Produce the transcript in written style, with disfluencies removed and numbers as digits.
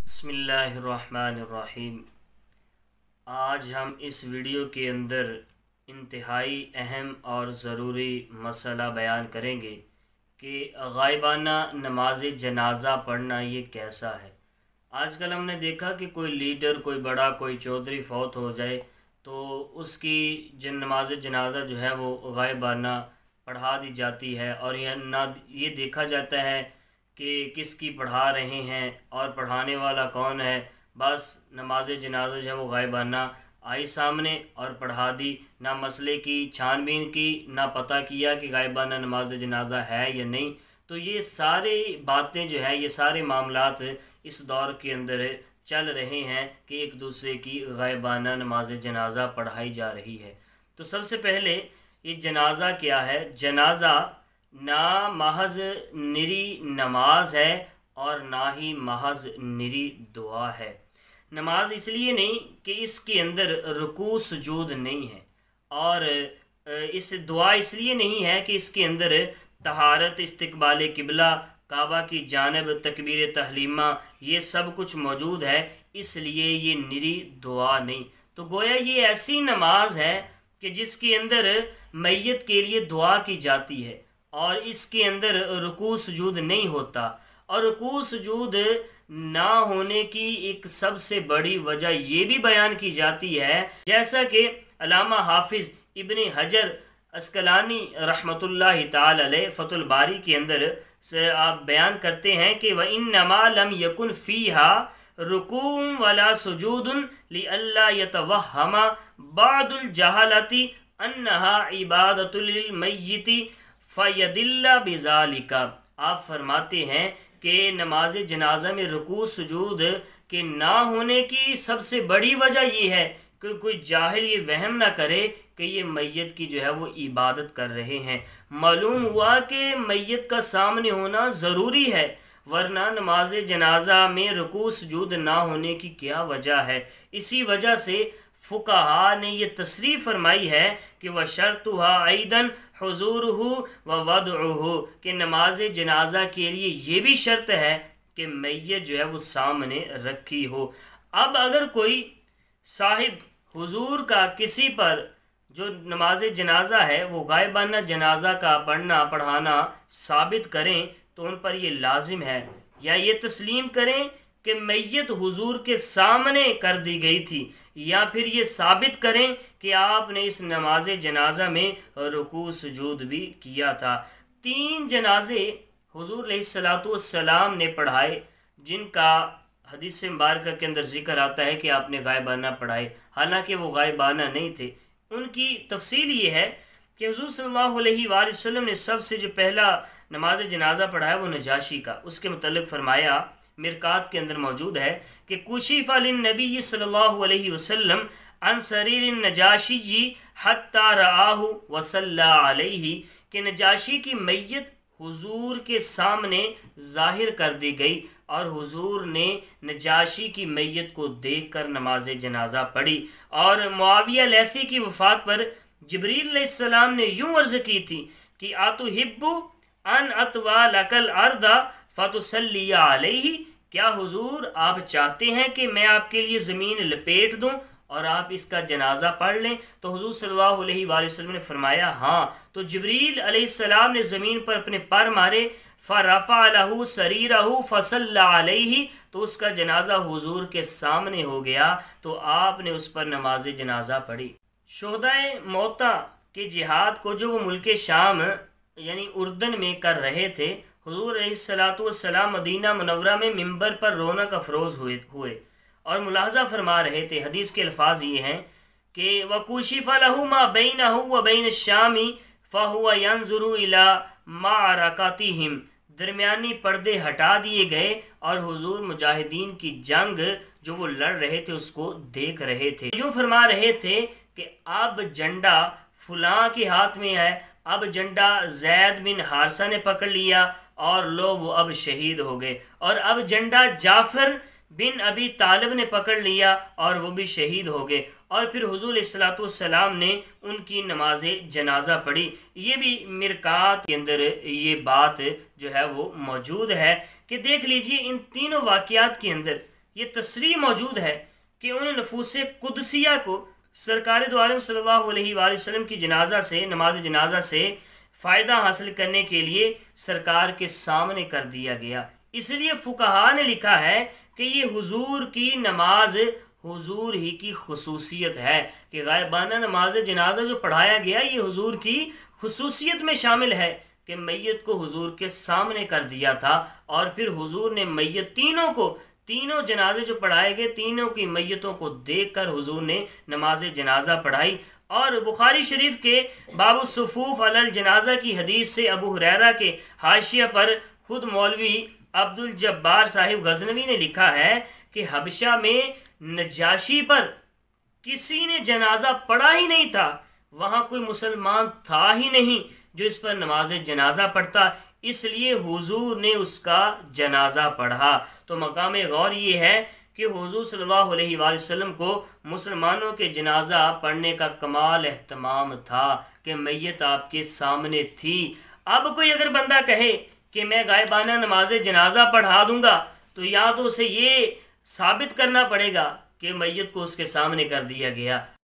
बिस्मिल्लाहिर्रहमानिर्रहीम। आज हम इस वीडियो के अंदर इंतहाई अहम और ज़रूरी मसला बयान करेंगे कि गायबाना नमाज जनाज़ा पढ़ना ये कैसा है। आजकल हमने देखा कि कोई लीडर, कोई बड़ा, कोई चौधरी फौत हो जाए तो उसकी नमाज जनाज़ा जो है वो गायबाना पढ़ा दी जाती है और यह ना ये देखा जाता है कि किसकी पढ़ा रहे हैं और पढ़ाने वाला कौन है। बस नमाज जनाजा जो है वो गायबाना आई सामने और पढ़ा दी, ना मसले की छानबीन की, ना पता किया कि गायबाना नमाज जनाजा है या नहीं। तो ये सारी बातें जो है, ये सारे मामलात इस दौर के अंदर चल रहे हैं कि एक दूसरे की गायबाना नमाज जनाजा पढ़ाई जा रही है। तो सबसे पहले ये जनाजा क्या है। जनाजा ना महज निरी नमाज है और ना ही महज निरी दुआ है। नमाज इसलिए नहीं कि इसके अंदर रुकू सुजूद नहीं है, और इस दुआ इसलिए नहीं है कि इसके अंदर तहारत, इस्तिकबाल किबला, काबा की जानब, तकबीर तहलीमा, ये सब कुछ मौजूद है, इसलिए ये निरी दुआ नहीं। तो गोया ये ऐसी नमाज है कि जिसके अंदर मैयत के लिए दुआ की जाती है और इसके अंदर रुकू सुजूद नहीं होता। और रुकू सुजूद ना होने की एक सबसे बड़ी वजह ये भी बयान की जाती है, जैसा कि अल्लामा हाफिज़ इब्न हजर अस्कलानी रहमतुल्लाहि ताला अलैह फतुल बारी के अंदर से आप बयान करते हैं कि व इन्नमा लम यकुन फ़ीहा रुकूम वला सुजूदुन लिअल्ला यतवहमा बादुल जहालती अन्नहा इबादतुल लिल मय्यिती फ़यदिल्ला बिज़ालिका। आप फरमाते हैं कि नमाज जनाजा में रुकू सुजूद के ना होने की सबसे बड़ी वजह ये है कि कोई जाहिल ये वहम ना करे कि ये मैयत की जो है वो इबादत कर रहे हैं। मालूम हुआ कि मैयत का सामने होना ज़रूरी है, वरना नमाज जनाजा में रुकू सुजूद ना होने की क्या वजह है। इसी वजह से फुकाहा ने यह तसरीह फरमाई है कि वह शर्तुहा ऐदन हुज़ूरुहु व वदउहु, कि नमाज जनाजा के लिए ये भी शर्त है कि मैयत जो है वो सामने रखी हो। अब अगर कोई साहिब हुजूर का किसी पर जो नमाज जनाजा है वो गायबाना जनाजा का पढ़ाना साबित करें तो उन पर ये लाजिम है, या ये तस्लीम करें कि मैयत हुजूर के सामने कर दी गई थी, या फिर ये साबित करें कि आपने इस नमाज जनाजा में रुकू सुजूद भी किया था। 3 जनाजे हुजूर अलैहिस्सलातु वस्सलाम ने पढ़ाए, जिनका हदीस मुबारक के अंदर जिक्र आता है कि आपने गायबाना पढ़ाए, हालांकि वो गायबाना नहीं थे। उनकी तफसील ये है कि हुजूर सल्लल्लाहु अलैहि वसल्लम ने सबसे जो पहला नमाज जनाजा पढ़ाया वो नजाशी का। उसके मुतल्लिक फरमाया, मिरकात के अंदर मौजूद है कि कुशिफ़ लिन नबी सल्लल्लाहु अलैहि वसल्लम अन सरीर नजाशी जी हत्ता रआहु व सल्ला अलैहि, कि नजाशी की मैयत हुजूर के सामने जाहिर कर दी गई और हुजूर ने नजाशी की मैयत को देखकर नमाज जनाजा पढ़ी। और मुआविया लैसी की वफ़ात पर जिब्रील अलैहिस्सलाम ने यूं अर्ज़ की थी कि आतुहिब्बु अन अतवा लकल अर्दा फतुसल्ली अलैहि, क्या हुजूर आप चाहते हैं कि मैं आपके लिए ज़मीन लपेट दूं और आप इसका जनाजा पढ़ लें। तो हुजूर सल्लल्लाहु अलैहि वसल्लम ने फरमाया हाँ। तो जिब्रील अलैहिस्सलाम ने ज़मीन पर अपने पर मारे, फ़रफ़अ लहू सरीरहू फ़सल्ला अलैहि, तो उसका जनाजा हुजूर के सामने हो गया, तो आपने उस पर नमाज जनाजा पढ़ी। शोहदाए मौता के जिहाद को जो वो मुल्क शाम यानी उर्दन में कर रहे थे, हुजूर अलैहिस्सलातु वस्सलाम मदीना मुनव्वरा में मिंबर पर रौनक अफरोज़ हुए और मुलाहजा फरमा रहे थे। हदीस के अल्फाज ये हैं कि वकुशिफ़ लहू मा बैनहु व बैन शामी फ़हुव यंज़ुरु इला माअरकातिहिम, दरमियानी पर्दे हटा दिए गए और हुजूर मुजाहिदीन की जंग जो वो लड़ रहे थे उसको देख रहे थे। यूँ फरमा रहे थे कि अब झंडा फुलां के हाथ में है, अब झंडा जैद बिन हारसा ने पकड़ लिया और लो वो अब शहीद हो गए, और अब झंडा जाफर बिन अबी तालिब ने पकड़ लिया और वो भी शहीद हो गए। और फिर हुजूर अलैहिस्सलातु वस्सलाम ने उनकी नमाज जनाजा पढ़ी। ये भी मिरकात के अंदर ये बात जो है वो मौजूद है कि देख लीजिए इन तीनों वाक़यात के अंदर ये तस्रीह मौजूद है कि उन नफूस कुदसिया को सरकार दो आलम सल्लल्लाहु अलैहि वसल्लम की जनाजा से, नमाज जनाजा से फ़ायदा हासिल करने के लिए सरकार के सामने कर दिया गया। इसलिए फुकहा ने लिखा है कि ये हुजूर की नमाज हुजूर ही की खसूसियत है, कि गायबाना नमाज जनाजा जो पढ़ाया गया ये हुजूर की खसूसियत में शामिल है कि मैयत को हुजूर के सामने कर दिया था और फिर हुजूर ने मैयत तीनों जनाजे जो पढ़ाए गए तीनों की मैयतों को देखकर हुजूर ने नमाज जनाजा पढ़ाई। और बुखारी शरीफ के बाबु सुफूफ अलल जनाजा की हदीस से अबू हुरैरा के हाशिया पर खुद मौलवी अब्दुल जब्बार साहिब गजनवी ने लिखा है कि हबशा में नजाशी पर किसी ने जनाजा पढ़ा ही नहीं था, वहाँ कोई मुसलमान था ही नहीं जो इस पर नमाज जनाजा पढ़ता, इसलिए हुजूर ने उसका जनाजा पढ़ा। तो मकाम गौर ये है कि हुजूर सल्लल्लाहु अलैहि वसल्लम को मुसलमानों के जनाजा पढ़ने का कमाल एहतमाम था कि मैयत आपके सामने थी। अब कोई अगर बंदा कहे कि मैं गायबाना नमाज जनाजा पढ़ा दूंगा, तो या तो उसे ये साबित करना पड़ेगा कि मैयत को उसके सामने कर दिया गया।